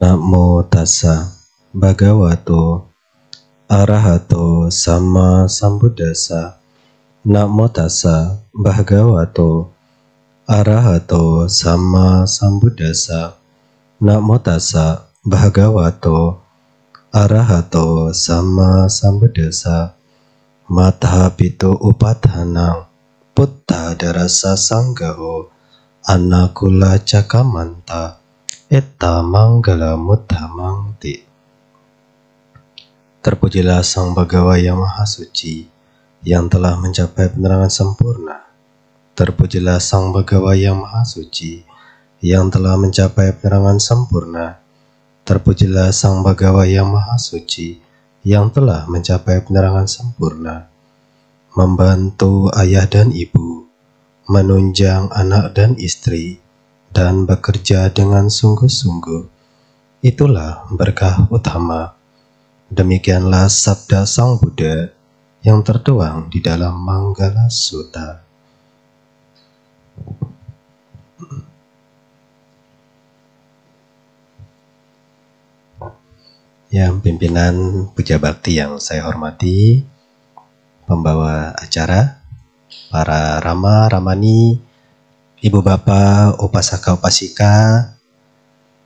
Namo tassa bhagavato arahato sama sambuddhassa. Namo tassa bhagavato arahato sama sambuddhassa. Namo tassa bhagavato arahato sama sambuddhassa. Mata pitu upadhanang Buddha darasa sanggaho anakula cakamanta etta manggala muddhamangti. Terpujilah Sang Bhagawa yang Maha Suci, yang telah mencapai penerangan sempurna. Terpujilah Sang Bhagawa yang Maha Suci, yang telah mencapai penerangan sempurna. Terpujilah Sang Bhagawa yang Maha Suci, yang telah mencapai penerangan sempurna. Membantu ayah dan ibu, menunjang anak dan istri, dan bekerja dengan sungguh-sungguh, itulah berkah utama. Demikianlah sabda Sang Buddha yang tertuang di dalam Manggala Sutta. Yang pimpinan Puja Bakti yang saya hormati, pembawa acara, para Rama, Ramani, Ibu Bapak, Upasaka, Upasika,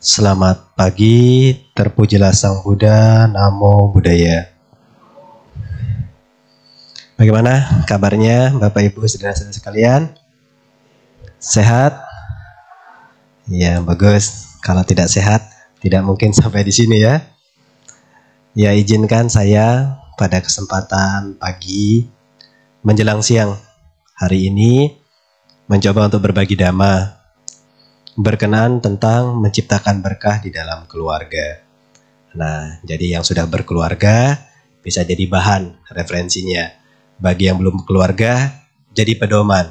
selamat pagi, terpujilah Sang Buddha, Namo Buddhaya. Bagaimana kabarnya Bapak Ibu saudara-saudara sekalian? Sehat? Ya, bagus. Kalau tidak sehat, tidak mungkin sampai di sini ya. Ya, izinkan saya pada kesempatan pagi menjelang siang hari ini mencoba untuk berbagi dhamma berkenaan tentang menciptakan berkah di dalam keluarga. Nah, jadi yang sudah berkeluarga bisa jadi bahan referensinya. Bagi yang belum keluarga, jadi pedoman.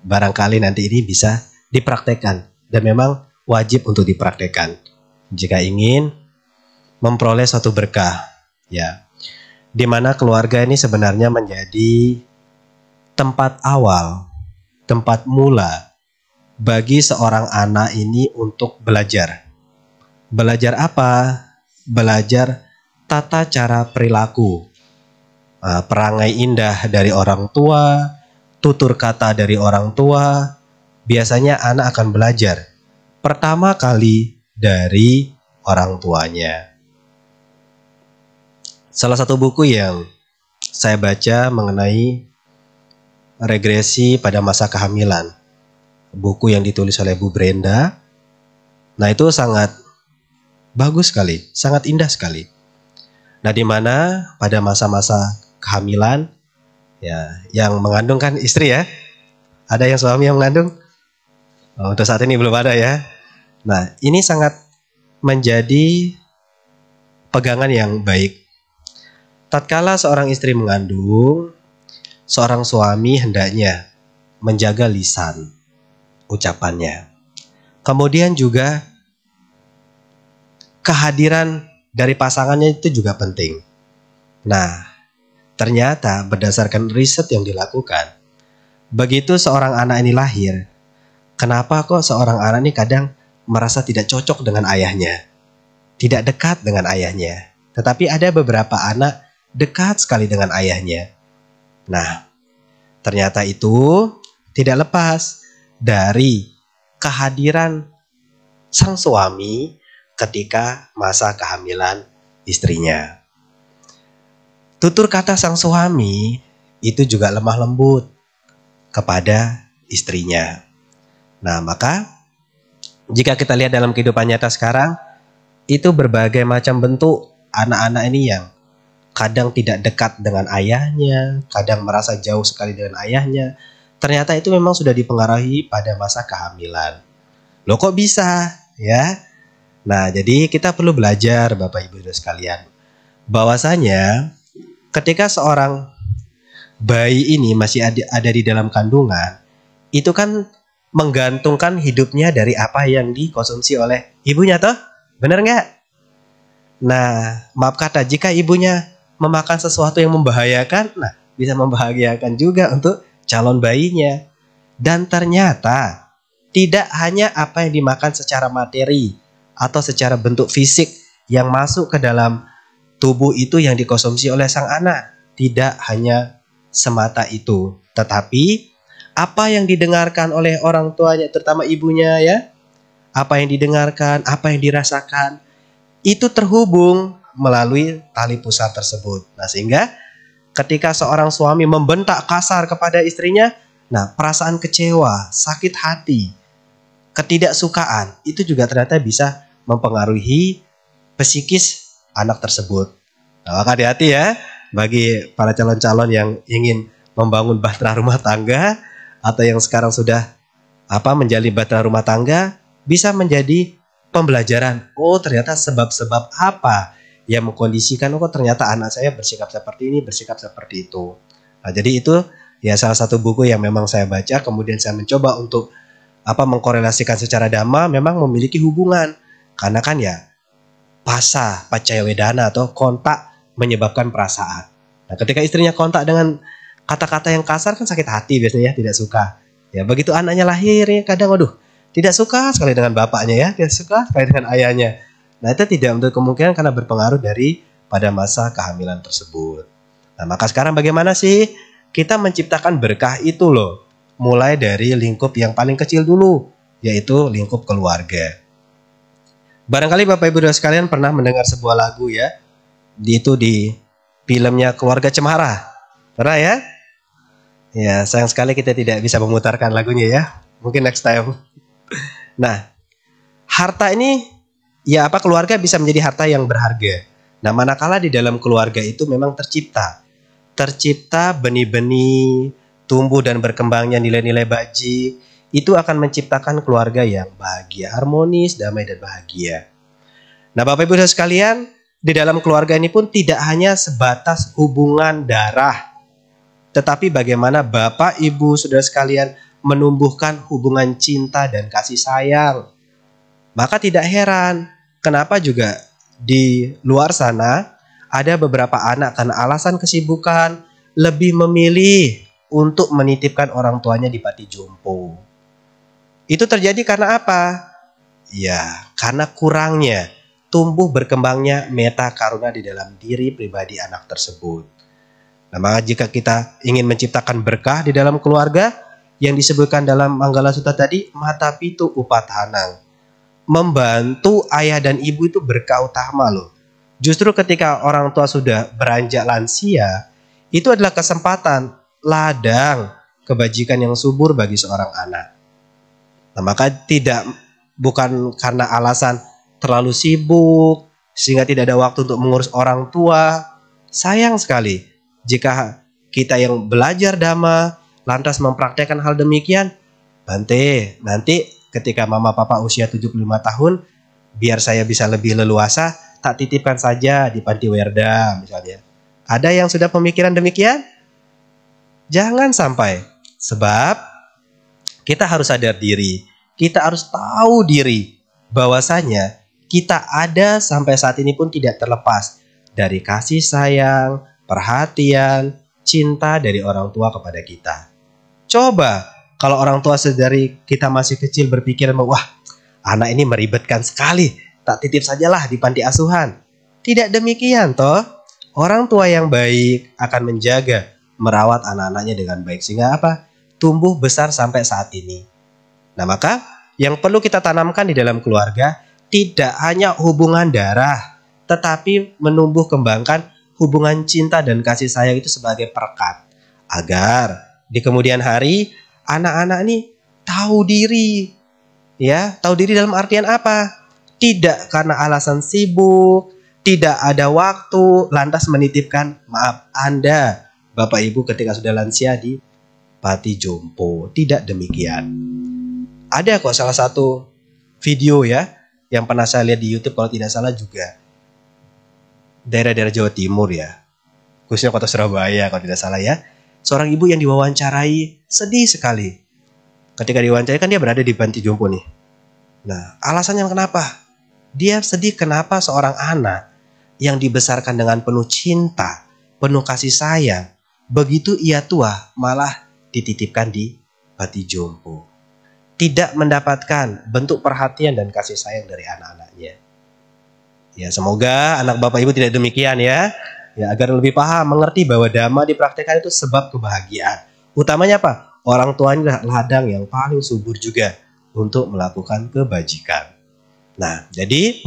Barangkali nanti ini bisa dipraktekkan dan memang wajib untuk dipraktekkan jika ingin memperoleh suatu berkah, ya. Di mana keluarga ini sebenarnya menjadi tempat awal, tempat mula bagi seorang anak ini untuk belajar. Belajar apa? Belajar tata cara perilaku, perangai indah dari orang tua, tutur kata dari orang tua. Biasanya anak akan belajar pertama kali dari orang tuanya. Salah satu buku yang saya baca mengenai regresi pada masa kehamilan, buku yang ditulis oleh Bu Brenda. Nah, itu sangat bagus sekali, sangat indah sekali. Nah, di mana pada masa-masa kehamilan, ya, yang mengandung kan istri ya. Ada yang suami yang mengandung? Oh, untuk saat ini belum ada ya. Nah, ini sangat menjadi pegangan yang baik. Tatkala seorang istri mengandung, seorang suami hendaknya menjaga lisan ucapannya. Kemudian juga kehadiran dari pasangannya itu juga penting. Nah, ternyata berdasarkan riset yang dilakukan, begitu seorang anak ini lahir, kenapa kok seorang anak ini kadang merasa tidak cocok dengan ayahnya, tidak dekat dengan ayahnya. Tetapi ada beberapa anak dekat sekali dengan ayahnya. Nah, ternyata itu tidak lepas dari kehadiran sang suami ketika masa kehamilan istrinya. Tutur kata sang suami itu juga lemah lembut kepada istrinya. Nah, maka jika kita lihat dalam kehidupan nyata sekarang, itu berbagai macam bentuk anak-anak ini yang kadang tidak dekat dengan ayahnya, kadang merasa jauh sekali dengan ayahnya. Ternyata itu memang sudah dipengaruhi pada masa kehamilan. Loh, kok bisa? Ya. Nah, jadi kita perlu belajar Bapak Ibu sekalian, bahwasanya ketika seorang bayi ini masih ada di dalam kandungan, itu kan menggantungkan hidupnya dari apa yang dikonsumsi oleh ibunya, toh? Benar nggak? Nah, maaf kata, jika ibunya memakan sesuatu yang membahayakan, nah bisa membahayakan juga untuk calon bayinya. Dan ternyata tidak hanya apa yang dimakan secara materi, atau secara bentuk fisik yang masuk ke dalam tubuh itu yang dikonsumsi oleh sang anak. Tidak hanya semata itu, tetapi apa yang didengarkan oleh orang tuanya, terutama ibunya ya, apa yang didengarkan, apa yang dirasakan, itu terhubung melalui tali pusar tersebut. Nah, sehingga ketika seorang suami membentak kasar kepada istrinya, nah perasaan kecewa, sakit hati, ketidaksukaan, itu juga ternyata bisa mempengaruhi psikis anak tersebut. Nah, maka hati-hati ya bagi para calon-calon yang ingin membangun bahtera rumah tangga atau yang sekarang sudah menjalin bahtera rumah tangga, bisa menjadi pembelajaran. Oh, ternyata sebab-sebab apa yang mengkondisikan, oh ternyata anak saya bersikap seperti ini, bersikap seperti itu. Nah, jadi itu ya salah satu buku yang memang saya baca, kemudian saya mencoba untuk mengkorelasikan secara dhamma, memang memiliki hubungan. Karena kan ya pasa, pacaya wedana atau kontak menyebabkan perasaan. Nah, ketika istrinya kontak dengan kata-kata yang kasar kan sakit hati biasanya ya, tidak suka. Ya, begitu anaknya lahir ya kadang tidak suka sekali dengan bapaknya ya, tidak suka sekali dengan ayahnya. Nah, itu tidak untuk kemungkinan karena berpengaruh dari pada masa kehamilan tersebut. Nah, maka sekarang bagaimana sih kita menciptakan berkah itu loh? Mulai dari lingkup yang paling kecil dulu, yaitu lingkup keluarga. Barangkali Bapak Ibu Saudara sekalian pernah mendengar sebuah lagu ya, itu di filmnya Keluarga Cemara. Pernah ya? Ya, sayang sekali kita tidak bisa memutarkan lagunya ya. Mungkin next time. Nah, harta ini ya keluarga bisa menjadi harta yang berharga. Nah, manakala di dalam keluarga itu memang tercipta benih-benih, tumbuh dan berkembangnya nilai-nilai baji, itu akan menciptakan keluarga yang bahagia, harmonis, damai dan bahagia. Nah, Bapak Ibu Saudara sekalian, di dalam keluarga ini pun tidak hanya sebatas hubungan darah, tetapi bagaimana Bapak Ibu Saudara sekalian menumbuhkan hubungan cinta dan kasih sayang. Maka tidak heran kenapa juga di luar sana ada beberapa anak karena alasan kesibukan lebih memilih untuk menitipkan orang tuanya di panti jompo. Itu terjadi karena apa? Ya, karena kurangnya tumbuh berkembangnya meta karuna di dalam diri pribadi anak tersebut. Nah, maka jika kita ingin menciptakan berkah di dalam keluarga, yang disebutkan dalam Manggala Sutta tadi, mata pitu upathanang. Membantu ayah dan ibu itu berkah utama loh. Justru ketika orang tua sudah beranjak lansia, itu adalah kesempatan, ladang kebajikan yang subur bagi seorang anak. Nah, maka bukan karena alasan terlalu sibuk sehingga tidak ada waktu untuk mengurus orang tua. Sayang sekali jika kita yang belajar dhamma lantas mempraktekkan hal demikian. Bante, nanti ketika mama papa usia 75 tahun, biar saya bisa lebih leluasa, tak titipkan saja di panti werda misalnya. Ada yang sudah pemikiran demikian? Jangan sampai. Sebab kita harus sadar diri, kita harus tahu diri bahwasanya kita ada sampai saat ini pun tidak terlepas dari kasih sayang, perhatian, cinta dari orang tua kepada kita. Coba kalau orang tua sedari kita masih kecil berpikir, wah anak ini meribetkan sekali, tak titip sajalah di panti asuhan. Tidak demikian toh. Orang tua yang baik akan menjaga, merawat anak-anaknya dengan baik sehingga tumbuh besar sampai saat ini. Nah, maka yang perlu kita tanamkan di dalam keluarga tidak hanya hubungan darah, tetapi menumbuh kembangkan hubungan cinta dan kasih sayang itu sebagai perekat. Agar di kemudian hari anak-anak ini tahu diri. Ya, tahu diri dalam artian apa? Tidak karena alasan sibuk, tidak ada waktu, lantas menitipkan, maaf Anda, Bapak Ibu ketika sudah lansia di panti jompo. Tidak demikian. Ada kok salah satu video ya, yang pernah saya lihat di YouTube kalau tidak salah juga daerah-daerah Jawa Timur ya, khususnya kota Surabaya kalau tidak salah ya. Seorang ibu yang diwawancarai sedih sekali. Ketika diwawancarai kan dia berada di panti jompo nih. Nah, alasannya kenapa? Dia sedih kenapa seorang anak yang dibesarkan dengan penuh cinta, penuh kasih sayang, begitu ia tua malah dititipkan di panti jompo. tidak mendapatkan bentuk perhatian dan kasih sayang dari anak-anaknya. Ya, semoga anak Bapak Ibu tidak demikian ya. Ya, agar lebih paham, mengerti bahwa dhamma dipraktekkan itu sebab kebahagiaan. Utamanya apa? Orang tuanya ladang yang paling subur juga untuk melakukan kebajikan. Nah, jadi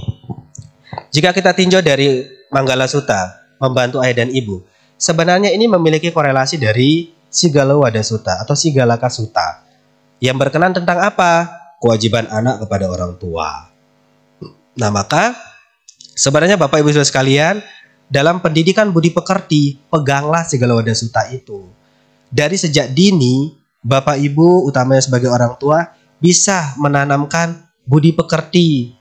jika kita tinjau dari Manggala Sutta, membantu ayah dan ibu, sebenarnya ini memiliki korelasi dari Sigala Sutta atau Sigalaka Sutta yang berkenan tentang apa? Kewajiban anak kepada orang tua. Nah, maka sebenarnya Bapak Ibu Saudara sekalian, dalam pendidikan budi pekerti, peganglah Sigala Sutta itu. Dari sejak dini, Bapak Ibu utamanya sebagai orang tua bisa menanamkan budi pekerti,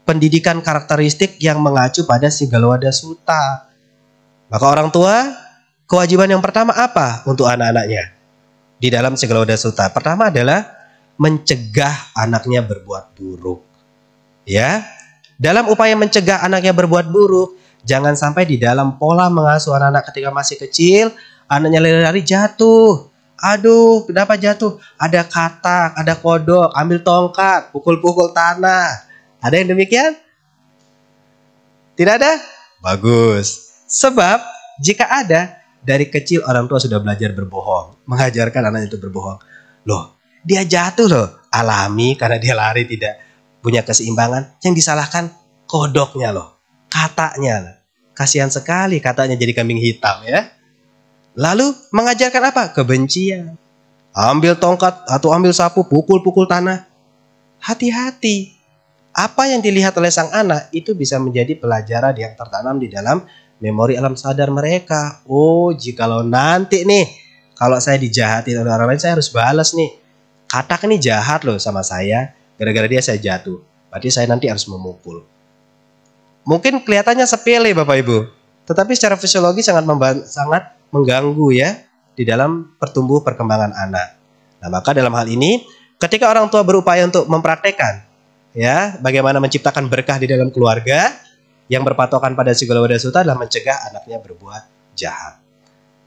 pendidikan karakteristik yang mengacu pada Sigala Sutta. Maka orang tua, kewajiban yang pertama apa untuk anak-anaknya? Di dalam Sigala Sutta, pertama adalah mencegah anaknya berbuat buruk. Ya, dalam upaya mencegah anaknya berbuat buruk, jangan sampai di dalam pola mengasuh anak-anak ketika masih kecil, anaknya lari-lari jatuh. Aduh, kenapa jatuh? Ada katak, ada kodok, ambil tongkat, pukul-pukul tanah. Ada yang demikian? Tidak ada? Bagus. Sebab jika ada, dari kecil orang tua sudah belajar berbohong, mengajarkan anaknya itu berbohong. Loh, dia jatuh loh, alami karena dia lari tidak punya keseimbangan. Yang disalahkan kodoknya loh, kataknya. Kasihan sekali kataknya jadi kambing hitam ya. Lalu mengajarkan apa? Kebencian. Ambil tongkat atau ambil sapu, pukul-pukul tanah. Hati-hati. Apa yang dilihat oleh sang anak itu bisa menjadi pelajaran yang tertanam di dalam memori alam sadar mereka. Oh, jikalau nanti nih, kalau saya dijahatin oleh orang lain, saya harus balas nih. Katak ini jahat loh sama saya, gara-gara dia saya jatuh. Berarti saya nanti harus memukul. Mungkin kelihatannya sepele Bapak Ibu, tetapi secara fisiologi sangat mengganggu ya di dalam pertumbuh perkembangan anak. Nah, maka dalam hal ini, ketika orang tua berupaya untuk mempraktekkan ya bagaimana menciptakan berkah di dalam keluarga, yang berpatokan pada Sigala Sutta adalah mencegah anaknya berbuat jahat.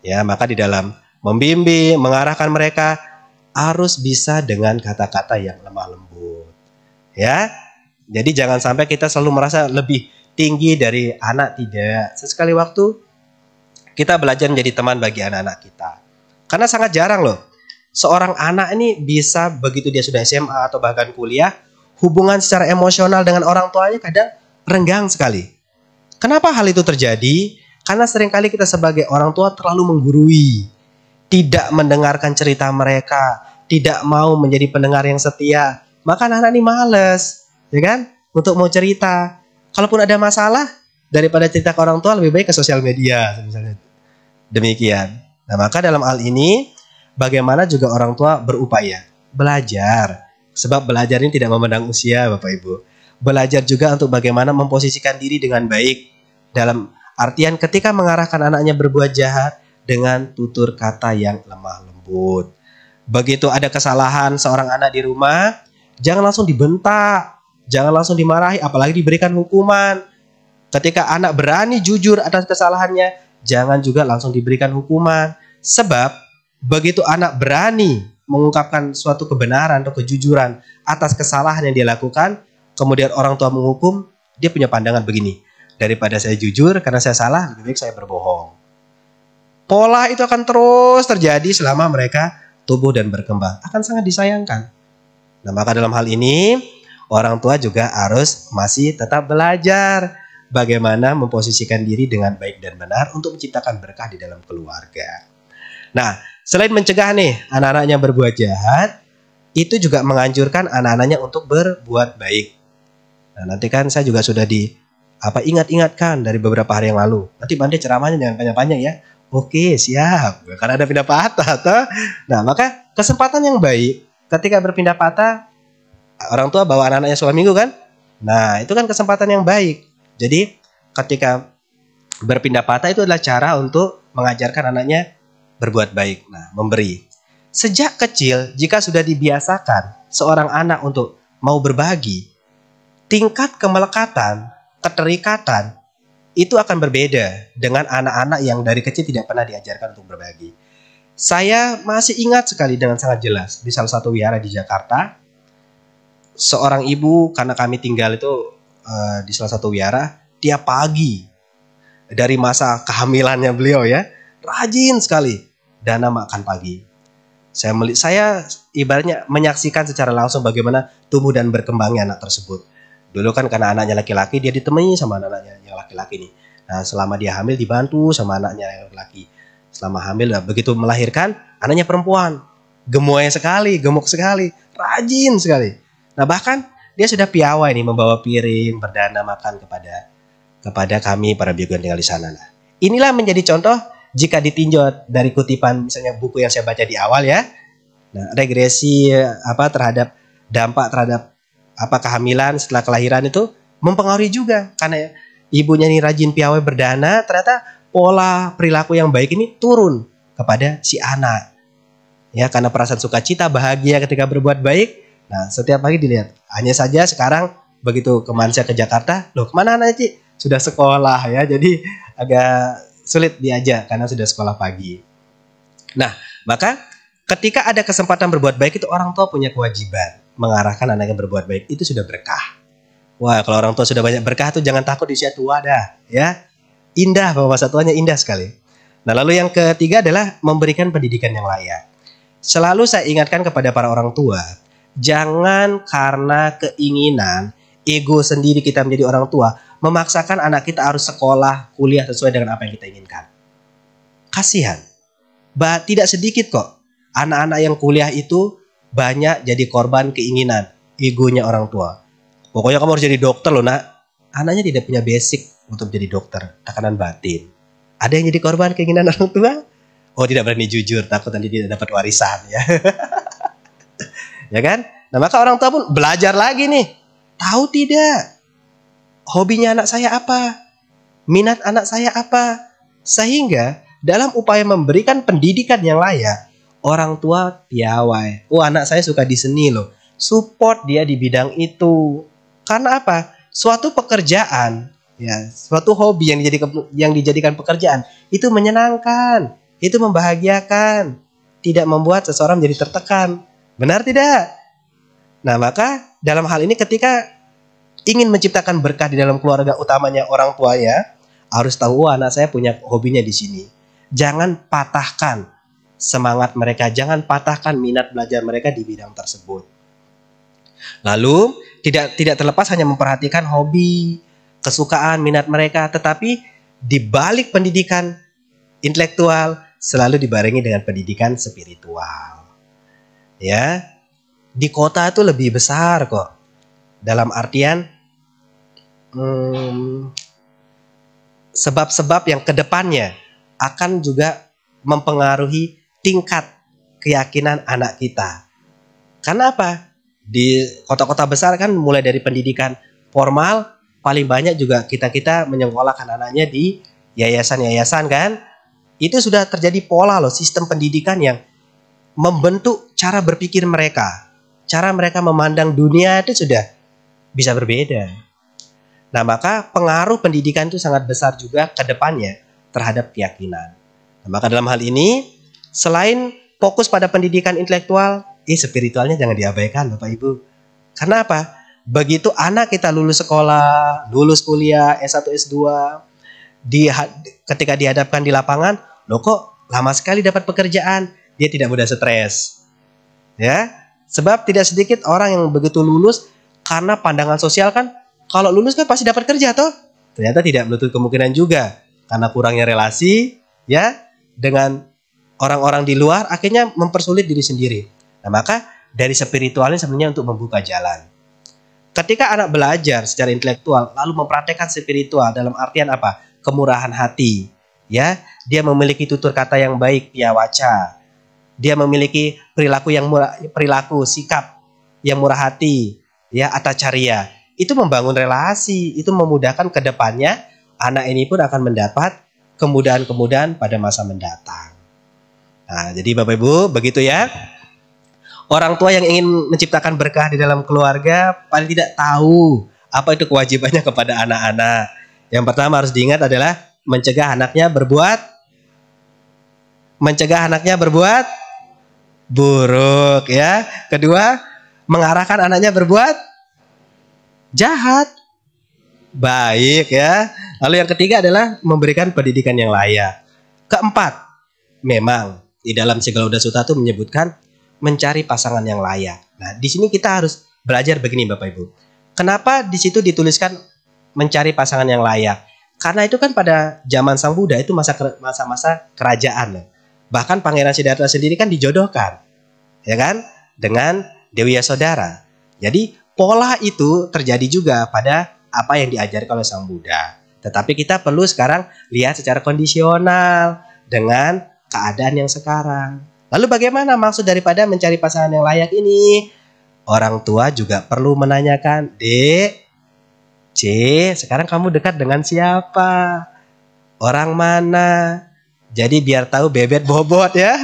Ya, maka di dalam membimbing, mengarahkan mereka harus bisa dengan kata-kata yang lemah lembut. Ya. Jadi jangan sampai kita selalu merasa lebih tinggi dari anak, tidak. Sesekali waktu kita belajar menjadi teman bagi anak-anak kita. Karena sangat jarang loh seorang anak ini bisa begitu dia sudah SMA atau bahkan kuliah, hubungan secara emosional dengan orang tuanya kadang renggang sekali. Kenapa hal itu terjadi? Karena seringkali kita sebagai orang tua terlalu menggurui, tidak mendengarkan cerita mereka, tidak mau menjadi pendengar yang setia. Maka anak-anak ini males, ya kan? Untuk mau cerita. Kalaupun ada masalah, daripada cerita ke orang tua lebih baik ke sosial media, misalnya. Demikian. Nah, maka dalam hal ini, bagaimana juga orang tua berupaya belajar. Sebab belajar ini tidak memandang usia, Bapak Ibu. Belajar juga untuk bagaimana memposisikan diri dengan baik. Dalam artian ketika mengarahkan anaknya berbuat jahat dengan tutur kata yang lemah lembut. Begitu ada kesalahan seorang anak di rumah, jangan langsung dibentak, jangan langsung dimarahi, apalagi diberikan hukuman. Ketika anak berani jujur atas kesalahannya, jangan juga langsung diberikan hukuman. Sebab begitu anak berani mengungkapkan suatu kebenaran atau kejujuran atas kesalahan yang dia lakukan, kemudian orang tua menghukum, dia punya pandangan begini. Daripada saya jujur karena saya salah, lebih baik saya berbohong. Pola itu akan terus terjadi selama mereka tumbuh dan berkembang. Akan sangat disayangkan. Nah, maka dalam hal ini, orang tua juga harus masih tetap belajar bagaimana memposisikan diri dengan baik dan benar untuk menciptakan berkah di dalam keluarga. Nah, selain mencegah nih anak-anaknya berbuat jahat, itu juga menganjurkan anak-anaknya untuk berbuat baik. Nah, nanti kan saya juga sudah ingat-ingatkan dari beberapa hari yang lalu. Nanti Bante ceramahnya jangan panjang-panjang ya. Oke, siap. Karena ada pindah patah toh. Nah, maka kesempatan yang baik ketika berpindah patah, orang tua bawa anak-anaknya sekolah minggu kan? Nah, itu kan kesempatan yang baik. Jadi, ketika berpindah patah itu adalah cara untuk mengajarkan anaknya berbuat baik. Nah, memberi. Sejak kecil, jika sudah dibiasakan seorang anak untuk mau berbagi, tingkat kemelekatan, keterikatan, itu akan berbeda dengan anak-anak yang dari kecil tidak pernah diajarkan untuk berbagi. Saya masih ingat sekali dengan sangat jelas di salah satu wihara di Jakarta, seorang ibu, karena kami tinggal itu di salah satu wihara, tiap pagi dari masa kehamilannya beliau ya, rajin sekali dana makan pagi. Saya ibaratnya menyaksikan secara langsung bagaimana tumbuh dan berkembangnya anak tersebut. Dulu kan karena anaknya laki-laki, dia ditemani sama anaknya yang laki-laki nih. Nah, selama dia hamil dibantu sama anaknya yang laki-laki. Selama hamil, begitu melahirkan, anaknya perempuan. Gemoy sekali, gemuk sekali, rajin sekali. Nah, bahkan dia sudah piawai nih membawa piring berdana makan kepada kami para biaga yang tinggal di sana. Nah, inilah menjadi contoh jika ditinjau dari kutipan misalnya buku yang saya baca di awal ya. Nah, regresi terhadap dampak terhadap kehamilan setelah kelahiran itu mempengaruhi juga, karena ibunya ini rajin piawai berdana, ternyata pola perilaku yang baik ini turun kepada si anak. Ya, karena perasaan sukacita, bahagia ketika berbuat baik. Nah, setiap pagi dilihat. Hanya saja sekarang begitu kemarin saya ke Jakarta, loh kemana anak Ci? Sudah sekolah ya, jadi agak sulit diajak karena sudah sekolah pagi. Nah, maka ketika ada kesempatan berbuat baik itu orang tua punya kewajiban mengarahkan anaknya berbuat baik, itu sudah berkah. Wah, kalau orang tua sudah banyak berkah tuh jangan takut di usia tua dah, ya. Indah, bahwa masa tuanya indah sekali. Nah, lalu yang ketiga adalah memberikan pendidikan yang layak. Selalu saya ingatkan kepada para orang tua, jangan karena keinginan, ego sendiri kita menjadi orang tua, memaksakan anak kita harus sekolah, kuliah sesuai dengan apa yang kita inginkan. Kasihan. Tidak sedikit kok anak-anak yang kuliah itu banyak jadi korban keinginan, egonya orang tua. Pokoknya kamu harus jadi dokter loh nak. Anaknya tidak punya basic untuk jadi dokter, tekanan batin. Ada yang jadi korban keinginan orang tua? Oh, tidak berani jujur, takut nanti tidak dapat warisan ya. Ya kan? Nah, maka orang tua pun belajar lagi nih. Tahu tidak? Hobinya anak saya apa? Minat anak saya apa? Sehingga dalam upaya memberikan pendidikan yang layak, orang tua piawai. Oh, anak saya suka di seni loh. Support dia di bidang itu. Karena apa? Suatu pekerjaan, ya, suatu hobi yang dijadikan pekerjaan itu menyenangkan, itu membahagiakan, tidak membuat seseorang menjadi tertekan. Benar tidak? Nah, maka dalam hal ini ketika ingin menciptakan berkah di dalam keluarga, utamanya orang tuanya, harus tahu anak saya punya hobinya di sini. Jangan patahkan semangat mereka, jangan patahkan minat belajar mereka di bidang tersebut. Lalu tidak terlepas hanya memperhatikan hobi, kesukaan, minat mereka, tetapi di balik pendidikan intelektual selalu dibarengi dengan pendidikan spiritual. Ya, di kota itu lebih besar kok. Dalam artian sebab-sebab yang kedepannya akan juga mempengaruhi tingkat keyakinan anak kita. Karena apa? Di kota-kota besar kan mulai dari pendidikan formal, paling banyak juga kita menyekolahkan anaknya di yayasan-yayasan kan. Itu sudah terjadi pola loh, sistem pendidikan yang membentuk cara berpikir mereka. Cara mereka memandang dunia itu sudah bisa berbeda. Nah, maka pengaruh pendidikan itu sangat besar juga ke depannya terhadap keyakinan. Nah, maka dalam hal ini, selain fokus pada pendidikan intelektual, spiritualnya jangan diabaikan Bapak Ibu. Karena apa? Begitu anak kita lulus sekolah, lulus kuliah, S1, S2, ketika dihadapkan di lapangan, loh kok lama sekali dapat pekerjaan, dia tidak mudah stres. Ya, sebab tidak sedikit orang yang begitu lulus, karena pandangan sosial kan, kalau lulus kan pasti dapat kerja toh. Ternyata tidak menutup kemungkinan juga, karena kurangnya relasi ya dengan orang-orang di luar, akhirnya mempersulit diri sendiri. Nah, maka dari spiritualnya sebenarnya untuk membuka jalan. Ketika anak belajar secara intelektual lalu mempraktekkan spiritual dalam artian apa? Kemurahan hati, ya. Dia memiliki tutur kata yang baik, piawaca. Dia memiliki perilaku sikap yang murah hati, ya, atacarya. Itu membangun relasi, itu memudahkan ke depannya anak ini pun akan mendapat kemudahan-kemudahan pada masa mendatang. Nah, jadi Bapak Ibu, begitu ya. Orang tua yang ingin menciptakan berkah di dalam keluarga paling tidak tahu apa itu kewajibannya kepada anak-anak. Yang pertama harus diingat adalah mencegah anaknya berbuat buruk ya. Kedua, mengarahkan anaknya berbuat jahat. Baik ya. Lalu yang ketiga adalah memberikan pendidikan yang layak. Keempat, memang di dalam Sigala Sutta itu menyebutkan mencari pasangan yang layak. Nah, di sini kita harus belajar begini Bapak Ibu. Kenapa di situ dituliskan mencari pasangan yang layak? Karena itu kan pada zaman Sang Buddha itu masa-masa kerajaan. Bahkan Pangeran Siddhartha sendiri kan dijodohkan, ya kan, dengan Dewi Yasodhara. Jadi pola itu terjadi juga pada apa yang diajarkan oleh Sang Buddha. Tetapi kita perlu sekarang lihat secara kondisional dengan keadaan yang sekarang. Lalu bagaimana maksud daripada mencari pasangan yang layak ini? Orang tua juga perlu menanyakan, Dek, C, sekarang kamu dekat dengan siapa? Orang mana? Jadi biar tahu bebet bobot ya.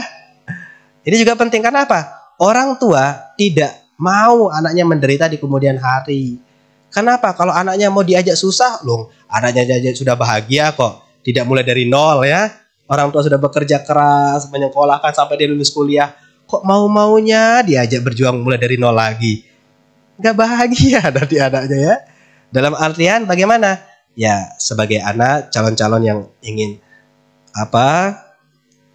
Ini juga penting, karena apa? Orang tua tidak mau anaknya menderita di kemudian hari. Kenapa? Kalau anaknya mau diajak susah, loh, anaknya sudah bahagia kok. Tidak mulai dari nol ya. Orang tua sudah bekerja keras, menyekolahkan sampai dia lulus kuliah. Kok mau-maunya diajak berjuang mulai dari nol lagi? Gak bahagia nanti anaknya ya. Dalam artian bagaimana? Ya sebagai anak calon-calon yang ingin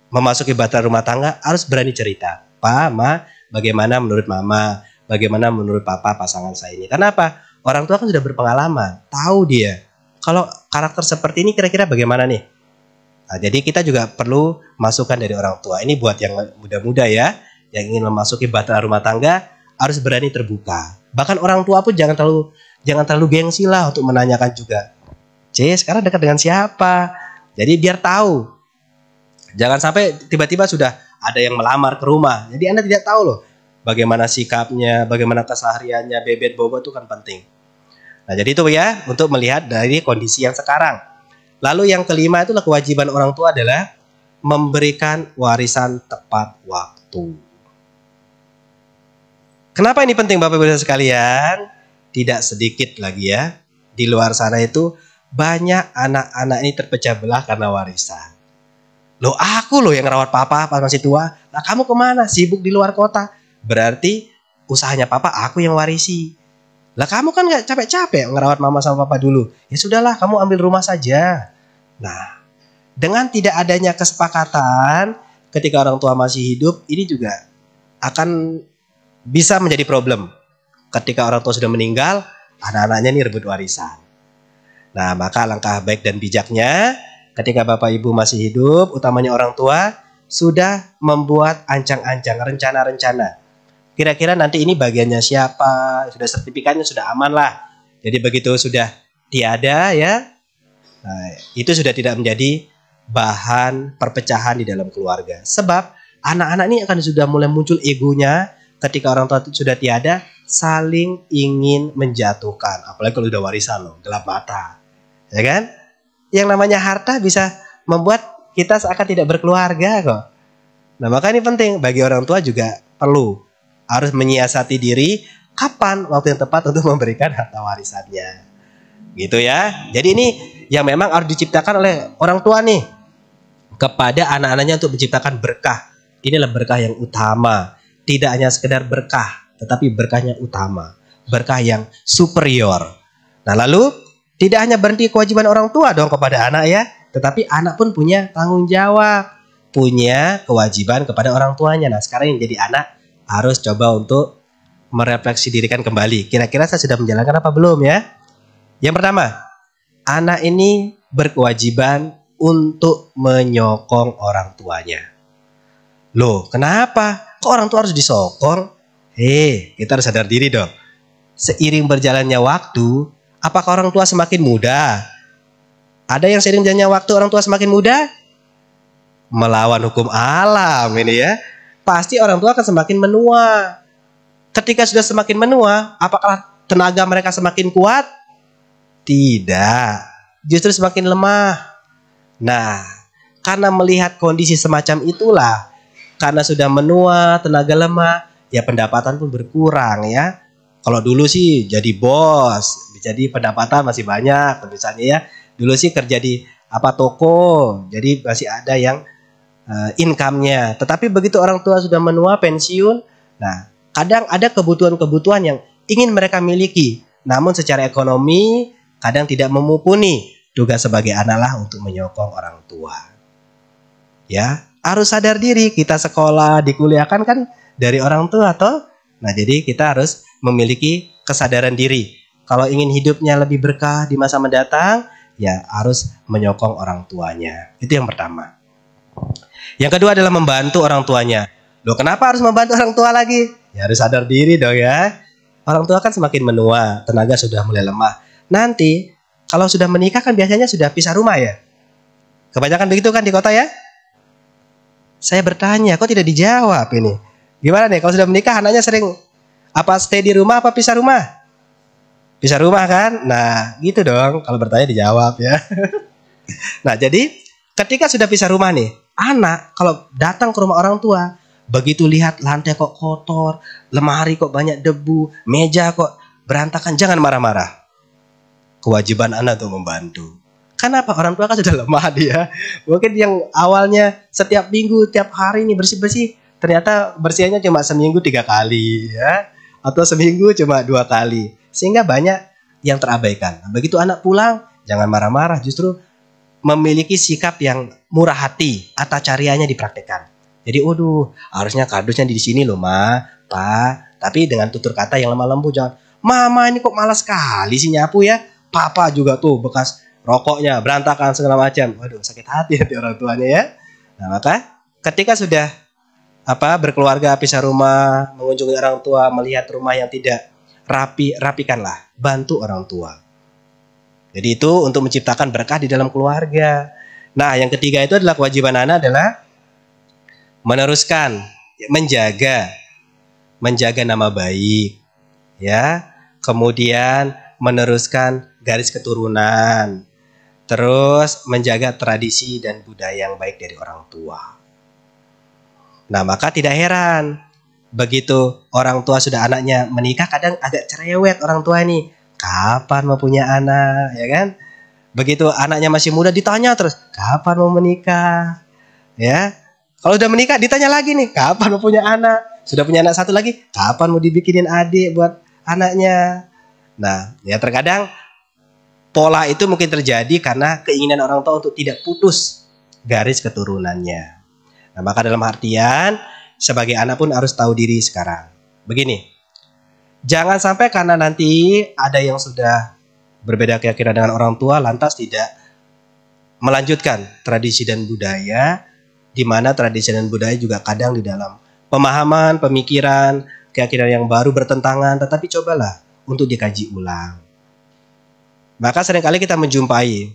memasuki bahtera rumah tangga harus berani cerita. Pa, Ma, bagaimana menurut Mama? Bagaimana menurut Papa pasangan saya ini? Karena apa? Orang tua kan sudah berpengalaman. Tahu dia. Kalau karakter seperti ini kira-kira bagaimana nih? Nah, jadi kita juga perlu masukan dari orang tua. Ini buat yang muda-muda ya. Yang ingin memasuki bahtera rumah tangga harus berani terbuka. Bahkan orang tua pun jangan terlalu gengsi lah untuk menanyakan juga. C, sekarang dekat dengan siapa? Jadi biar tahu. Jangan sampai tiba-tiba sudah ada yang melamar ke rumah. Jadi Anda tidak tahu loh bagaimana sikapnya, bagaimana kesehariannya, bebet bobot itu kan penting. Nah, jadi itu ya untuk melihat dari kondisi yang sekarang. Lalu yang kelima itulah kewajiban orang tua adalah memberikan warisan tepat waktu. Kenapa ini penting Bapak Ibu sekalian? Tidak sedikit lagi ya. Di luar sana itu banyak anak-anak ini terpecah belah karena warisan. Loh, aku loh yang rawat papa pas masih tua. Nah, kamu kemana? Sibuk di luar kota. Berarti usahanya papa aku yang warisi. Lah kamu kan gak capek-capek ngerawat mama sama papa dulu. Ya sudahlah, kamu ambil rumah saja. Nah, dengan tidak adanya kesepakatan ketika orang tua masih hidup, ini juga akan bisa menjadi problem. Ketika orang tua sudah meninggal, anak-anaknya ini rebut warisan. Nah, maka langkah baik dan bijaknya ketika Bapak Ibu masih hidup, utamanya orang tua, sudah membuat ancang-ancang, rencana-rencana. Kira-kira nanti ini bagiannya siapa, sudah sertifikatnya sudah aman lah. Jadi begitu sudah tiada ya, nah, itu sudah tidak menjadi bahan perpecahan di dalam keluarga. Sebab anak-anak ini akan sudah mulai muncul egonya ketika orang tua sudah tiada, saling ingin menjatuhkan. Apalagi kalau sudah warisan loh, gelap mata. Ya kan? Yang namanya harta bisa membuat kita seakan tidak berkeluarga kok. Nah, maka ini penting bagi orang tua juga perlu harus menyiasati diri kapan waktu yang tepat untuk memberikan harta warisannya. Gitu ya. Jadi ini yang memang harus diciptakan oleh orang tua nih kepada anak-anaknya untuk menciptakan berkah. Inilah berkah yang utama. Tidak hanya sekedar berkah, tetapi berkahnya utama. Berkah yang superior. Nah, lalu tidak hanya berhenti kewajiban orang tua dong kepada anak ya, tetapi anak pun punya tanggung jawab, punya kewajiban kepada orang tuanya. Nah, sekarang yang jadi anak harus coba untuk merefleksi dirikan kembali. Kira-kira saya sudah menjalankan apa belum ya? Yang pertama, anak ini berkewajiban untuk menyokong orang tuanya. Loh, kenapa? Kok orang tua harus disokong? Kita harus sadar diri dong. Seiring berjalannya waktu, apakah orang tua semakin muda? Ada yang seiring berjalannya waktu orang tua semakin muda? Melawan hukum alam ini ya. Pasti orang tua akan semakin menua. Ketika sudah semakin menua, apakah tenaga mereka semakin kuat? Tidak. Justru semakin lemah. Nah, karena melihat kondisi semacam itulah, karena sudah menua, tenaga lemah, ya pendapatan pun berkurang ya. Kalau dulu sih jadi bos, jadi pendapatan masih banyak misalnya ya. Dulu sih kerja di toko, jadi masih ada yang income-nya. Tetapi begitu orang tua sudah menua, pensiun, nah Kadang ada kebutuhan-kebutuhan yang ingin mereka miliki, namun secara ekonomi kadang tidak memumpuni. Tugas sebagai anak lah untuk menyokong orang tua. Ya, harus sadar diri, kita sekolah, dikuliahkan kan dari orang tua toh. Nah, jadi kita harus memiliki kesadaran diri. Kalau ingin hidupnya lebih berkah di masa mendatang, ya harus menyokong orang tuanya. Itu yang pertama. Yang kedua adalah membantu orang tuanya. Loh, kenapa harus membantu orang tua lagi? Ya harus sadar diri dong ya. Orang tua kan semakin menua, tenaga sudah mulai lemah. Nanti kalau sudah menikah kan biasanya sudah pisah rumah ya. Kebanyakan begitu kan di kota ya? Saya bertanya, kok tidak dijawab ini? Gimana nih kalau sudah menikah anaknya sering apa stay di rumah apa pisah rumah? Pisah rumah kan? Nah, gitu dong. Kalau bertanya dijawab ya. Nah, jadi ketika sudah pisah rumah nih, anak kalau datang ke rumah orang tua, begitu lihat lantai kok kotor, lemari kok banyak debu, meja kok berantakan, jangan marah-marah. Kewajiban anak untuk membantu. Kenapa? Orang tua kan sudah lemah dia. Mungkin yang awalnya setiap minggu, tiap hari nih bersih-bersih, ternyata bersihnya cuma seminggu 3 kali ya. Atau seminggu cuma 2 kali. Sehingga banyak yang terabaikan. Nah, begitu anak pulang, jangan marah-marah, justru memiliki sikap yang murah hati, tata carianya dipraktekkan. Jadi, waduh, harusnya kardusnya di sini loh, Ma, Pak. Tapi dengan tutur kata yang lemah lembut, jangan, Mama ini kok malas sekali sih nyapu ya. Papa juga tuh bekas rokoknya berantakan segala macam. Waduh, sakit hati orang tuanya ya. Nah, maka ketika sudah berkeluarga, pisah rumah, mengunjungi orang tua, melihat rumah yang tidak rapi, rapikanlah, bantu orang tua. Jadi itu untuk menciptakan berkah di dalam keluarga. Nah, yang ketiga itu adalah kewajiban anak adalah meneruskan, menjaga nama baik, ya. Kemudian meneruskan garis keturunan, terus menjaga tradisi dan budaya yang baik dari orang tua. Nah, maka tidak heran begitu orang tua sudah anaknya menikah, kadang agak cerewet orang tua ini. Kapan mau punya anak, ya kan? Begitu anaknya masih muda ditanya terus, kapan mau menikah? Ya. Kalau udah menikah ditanya lagi nih, kapan mau punya anak? Sudah punya anak satu lagi, kapan mau dibikinin adik buat anaknya? Nah, ya terkadang pola itu mungkin terjadi karena keinginan orang tua untuk tidak putus garis keturunannya. Nah, maka dalam artian sebagai anak pun harus tahu diri sekarang. Begini, jangan sampai karena nanti ada yang sudah berbeda keyakinan dengan orang tua lantas tidak melanjutkan tradisi dan budaya, di mana tradisi dan budaya juga kadang di dalam pemahaman, pemikiran, keyakinan yang baru bertentangan, tetapi cobalah untuk dikaji ulang. Maka seringkali kita menjumpai,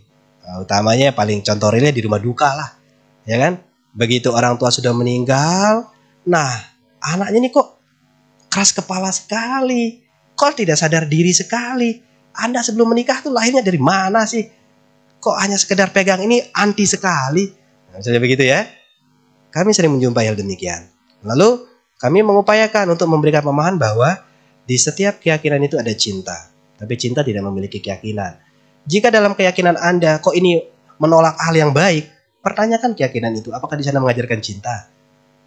utamanya paling contoh realnya di rumah duka lah, ya kan? Begitu orang tua sudah meninggal, nah anaknya ini kok keras kepala sekali, kok tidak sadar diri sekali. Anda sebelum menikah tuh lahirnya dari mana sih? Kok hanya sekedar pegang ini anti sekali? Nah, misalnya begitu ya. Kami sering menjumpai hal demikian. Lalu kami mengupayakan untuk memberikan pemahaman bahwa di setiap keyakinan itu ada cinta. Tapi cinta tidak memiliki keyakinan. Jika dalam keyakinan Anda kok ini menolak hal yang baik, pertanyakan keyakinan itu. Apakah di sana mengajarkan cinta?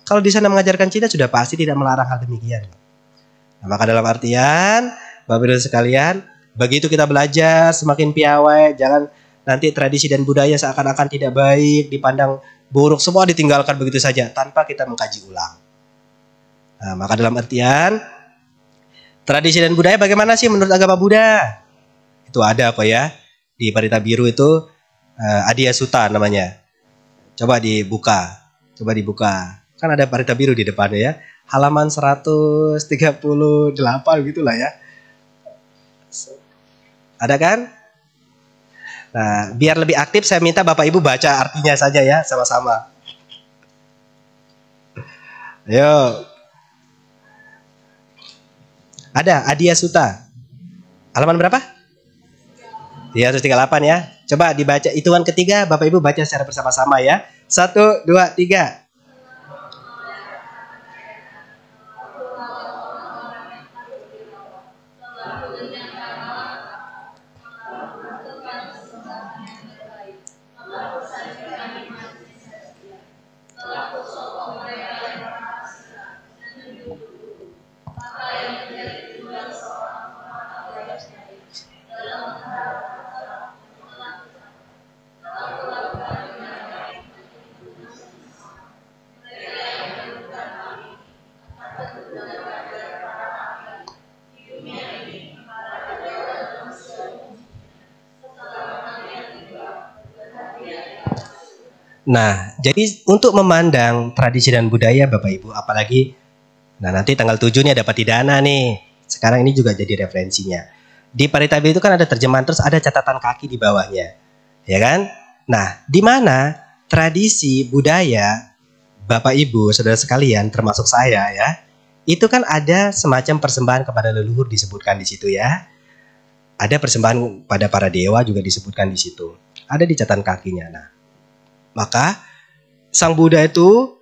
Kalau di sana mengajarkan cinta sudah pasti tidak melarang hal demikian. Nah, maka dalam artian, Bapak Ibu sekalian, begitu kita belajar semakin piawai, jangan nanti tradisi dan budaya seakan-akan tidak baik, dipandang buruk, semua ditinggalkan begitu saja tanpa kita mengkaji ulang. Nah, maka dalam artian tradisi dan budaya bagaimana sih menurut agama Buddha? Itu ada kok ya. Di Parita Biru itu Adia Suta namanya. Coba dibuka. Kan ada Parita Biru di depannya ya. Halaman 138 gitulah ya. Ada kan? Nah, biar lebih aktif saya minta Bapak Ibu baca artinya saja ya sama-sama. Ayo. Ada Adia Suta. Halaman berapa? 338 ya. Coba dibaca hitungan ketiga, Bapak Ibu baca secara bersama-sama ya. 1, 2, 3. Nah, jadi untuk memandang tradisi dan budaya Bapak Ibu, apalagi nanti tanggal 7 nih ada Patidana nih. Sekarang ini juga jadi referensinya. Di Paritabi itu kan ada terjemahan terus ada catatan kaki di bawahnya. Ya kan? Nah, di mana tradisi budaya Bapak Ibu, saudara sekalian termasuk saya ya, itu kan ada semacam persembahan kepada leluhur disebutkan di situ ya. Ada persembahan pada para dewa juga disebutkan di situ. Ada di catatan kakinya. Nah, maka Sang Buddha itu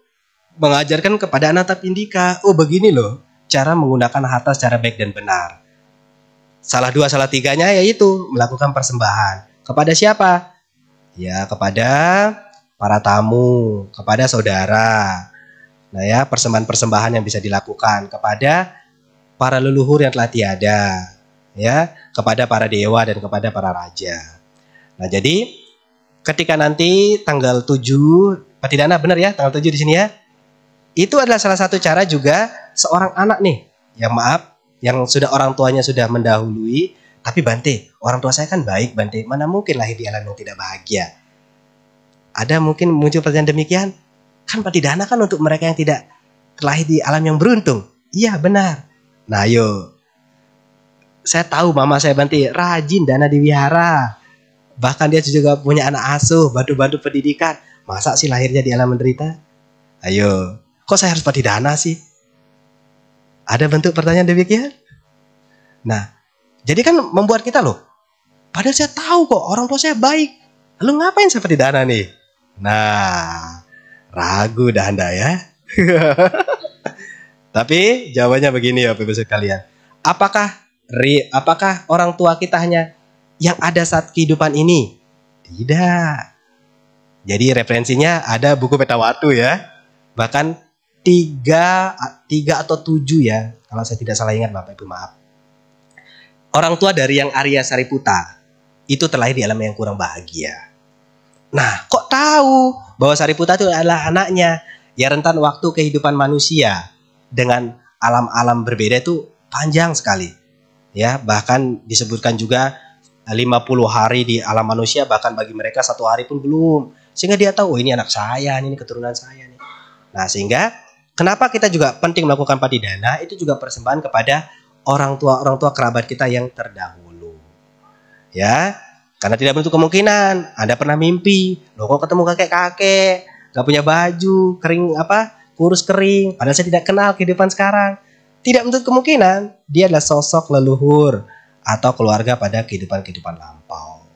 mengajarkan kepada Anathapindika, oh begini loh cara menggunakan harta secara baik dan benar. Salah dua, salah tiganya yaitu melakukan persembahan. Kepada siapa? Ya kepada para tamu, kepada saudara. Nah ya, persembahan-persembahan yang bisa dilakukan kepada para leluhur yang telah tiada. Ya, kepada para dewa dan kepada para raja. Nah jadi ketika nanti tanggal 7 Patidana, benar ya tanggal 7 di sini ya. Itu adalah salah satu cara juga seorang anak nih, yang maaf, yang sudah orang tuanya sudah mendahului, tapi Bante, orang tua saya kan baik Bante, mana mungkin lahir di alam yang tidak bahagia. Ada mungkin muncul pertanyaan demikian, kan Patidana kan untuk mereka yang tidak lahir di alam yang beruntung. Iya benar. Nah ayo, saya tahu mama saya Bante rajin dana di wihara. Bahkan dia juga punya anak asuh, bantu-bantu pendidikan. Masa sih lahirnya di alam menderita? Ayo, kok saya harus Patidana sih? Ada bentuk pertanyaan demikian? Nah, jadi kan membuat kita loh, padahal saya tahu kok orang tua saya baik. Lalu ngapain saya Patidana nih? Nah, ragu dah Anda ya. Tapi jawabannya begini ya Bapak Ibu sekalian. Apakah orang tua kita hanya yang ada saat kehidupan ini? Tidak. Jadi referensinya ada buku Petawatu ya. Bahkan 3 atau 7 ya. Kalau saya tidak salah ingat Bapak Ibu, maaf. Orang tua dari yang Arya Sariputa itu terlahir di alam yang kurang bahagia. Nah, kok tahu bahwa Sariputa itu adalah anaknya? Ya rentan waktu kehidupan manusia dengan alam-alam berbeda itu panjang sekali. Ya, bahkan disebutkan juga 50 hari di alam manusia, bahkan bagi mereka 1 hari pun belum. Sehingga dia tahu, oh ini anak saya, ini keturunan saya nih. Nah, sehingga kenapa kita juga penting melakukan Patidana, itu juga persembahan kepada orang tua kerabat kita yang terdahulu. Ya, karena tidak menutup kemungkinan Anda pernah mimpi, loh kok ketemu kakek-kakek, gak punya baju, kering kurus kering, padahal saya tidak kenal kehidupan sekarang. Tidak menutup kemungkinan dia adalah sosok leluhur atau keluarga pada kehidupan lampau.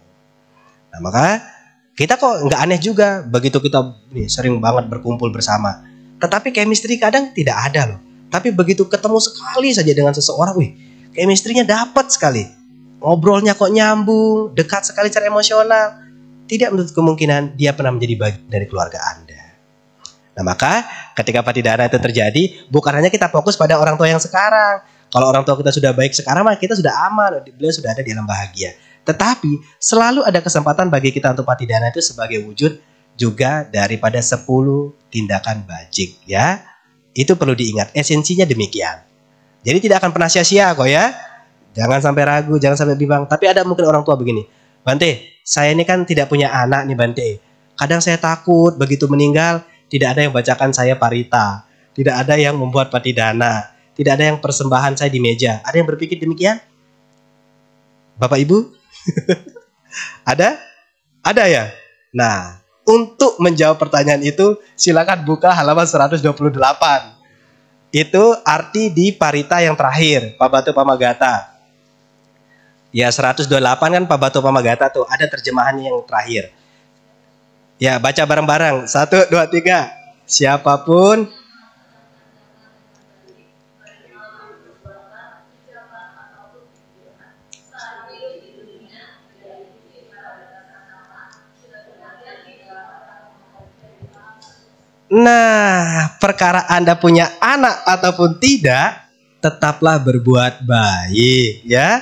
Nah, maka kita kok nggak aneh juga begitu kita sering banget berkumpul bersama. Tetapi chemistry kadang tidak ada loh. Tapi begitu ketemu sekali saja dengan seseorang, chemistry-nya dapat sekali. Ngobrolnya kok nyambung, dekat sekali secara emosional. Tidak menutup kemungkinan dia pernah menjadi bagian dari keluarga Anda. Nah, maka ketika Patidana itu terjadi, bukan hanya kita fokus pada orang tua yang sekarang. Kalau orang tua kita sudah baik sekarang, mah kita sudah aman, beliau sudah ada di alam bahagia. Tetapi selalu ada kesempatan bagi kita untuk Patidana itu sebagai wujud juga daripada 10 tindakan bajik ya. Itu perlu diingat, esensinya demikian. Jadi tidak akan pernah sia-sia kok ya. Jangan sampai ragu, jangan sampai bimbang. Tapi ada mungkin orang tua begini, Bante, saya ini kan tidak punya anak nih Bante. Kadang saya takut begitu meninggal, tidak ada yang bacakan saya parita. Tidak ada yang membuat Patidana. Tidak ada yang persembahan saya di meja. Ada yang berpikir demikian? Bapak Ibu? Ada? Ada ya? Nah, untuk menjawab pertanyaan itu, silakan buka halaman 128. Itu arti di parita yang terakhir, Pabatu Pamagata. Ya, 128 kan Pabatu Pamagata tuh, ada terjemahannya yang terakhir. Ya, baca bareng-bareng. 1, 2, 3. Siapapun Nah, perkara Anda punya anak ataupun tidak, tetaplah berbuat baik, ya.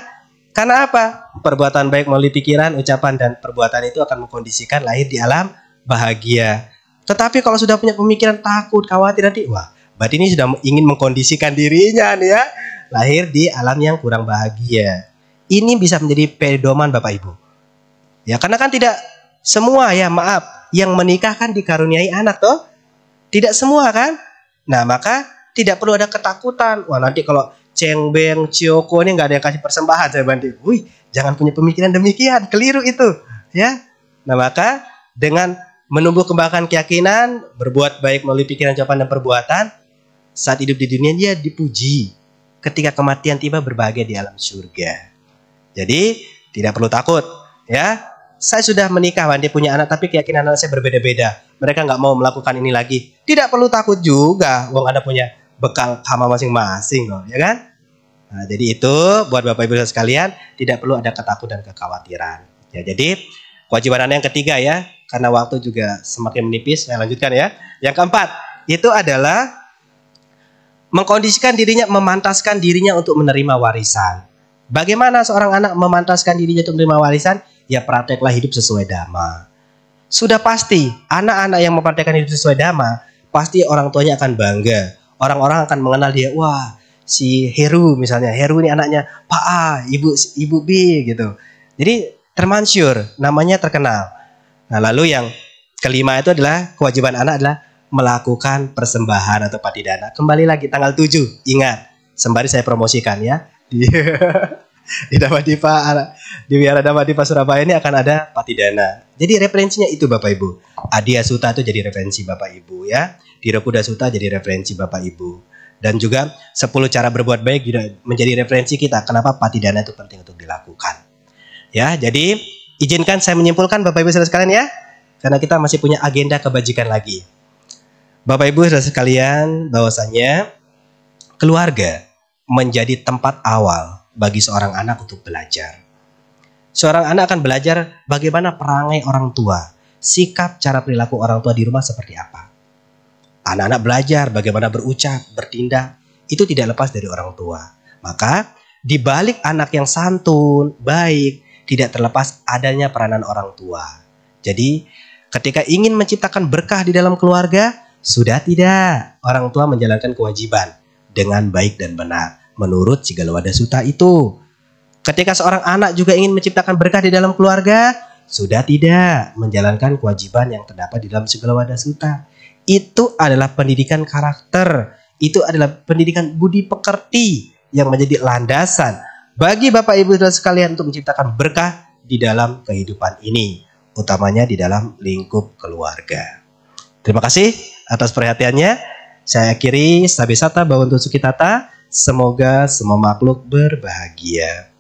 Karena apa? Perbuatan baik melalui pikiran, ucapan, dan perbuatan itu akan mengkondisikan lahir di alam bahagia. Tetapi kalau sudah punya pemikiran takut, khawatir nanti, wah, berarti ini sudah ingin mengkondisikan dirinya nih ya, lahir di alam yang kurang bahagia. Ini bisa menjadi pedoman Bapak Ibu. Ya, karena kan tidak semua ya, maaf. yang menikah kan dikaruniai anak toh? Tidak semua kan? Nah, maka tidak perlu ada ketakutan. Wah, nanti kalau Cengbeng, Cioko ini nggak ada yang kasih persembahan, saya bantu. Wih, jangan punya pemikiran demikian, keliru itu, ya. Nah, maka dengan menumbuh kembangkan keyakinan, berbuat baik melalui pikiran, ucapan, dan perbuatan, saat hidup di dunia dia dipuji. Ketika kematian tiba, berbahagia di alam surga. Jadi tidak perlu takut, ya. Saya sudah menikah, Wandi punya anak, tapi keyakinan anak saya berbeda-beda. Mereka nggak mau melakukan ini lagi. Tidak perlu takut juga, wong Anda punya bekal kamar masing-masing loh, ya kan? Nah, jadi itu buat Bapak Ibu sekalian, tidak perlu ada ketakutan dan kekhawatiran. Ya, jadi kewajiban Anda yang ketiga ya, karena waktu juga semakin menipis, saya lanjutkan ya. Yang keempat, itu adalah mengkondisikan dirinya, memantaskan dirinya untuk menerima warisan. Bagaimana seorang anak memantaskan dirinya untuk menerima warisan? Ya prakteklah hidup sesuai dhamma. Sudah pasti anak-anak yang mempraktekkan hidup sesuai dhamma, pasti orang tuanya akan bangga. Orang-orang akan mengenal dia. Wah, si Heru misalnya. Heru ini anaknya Pak A, Ibu B gitu. Jadi termansyur, namanya terkenal. Nah, lalu yang kelima itu adalah kewajiban anak adalah melakukan persembahan atau patidana. Kembali lagi tanggal 7. Ingat, sembari saya promosikan ya. Di Dhamadipa, di Wihara Dhamadipa Surabaya ini akan ada patidana. Jadi referensinya itu Bapak Ibu. Adya Sutta itu jadi referensi Bapak Ibu ya. Dhirakuda Sutta jadi referensi Bapak Ibu. Dan juga 10 cara berbuat baik juga menjadi referensi kita. Kenapa patidana itu penting untuk dilakukan. Ya, jadi izinkan saya menyimpulkan Bapak Ibu saudara sekalian ya. Karena kita masih punya agenda kebajikan lagi. Bapak Ibu saudara sekalian, bahwasanya keluarga menjadi tempat awal bagi seorang anak untuk belajar. Seorang anak akan belajar bagaimana perangai orang tua, sikap cara perilaku orang tua di rumah seperti apa. Anak-anak belajar bagaimana berucap, bertindak, itu tidak lepas dari orang tua. Maka di balik anak yang santun, baik, tidak terlepas adanya peranan orang tua. Jadi ketika ingin menciptakan berkah di dalam keluarga, sudah tidak orang tua menjalankan kewajiban dengan baik dan benar. Menurut Sigalowada Sutta itu. Ketika seorang anak juga ingin menciptakan berkah di dalam keluarga, sudah tidak menjalankan kewajiban yang terdapat di dalam Sigalowada Sutta. Itu adalah pendidikan karakter. Itu adalah pendidikan budi pekerti yang menjadi landasan bagi Bapak Ibu saudara sekalian untuk menciptakan berkah di dalam kehidupan ini. Utamanya di dalam lingkup keluarga. Terima kasih atas perhatiannya. Saya akhiri Sabesata Bhawantu Sukhitata. Semoga semua makhluk berbahagia.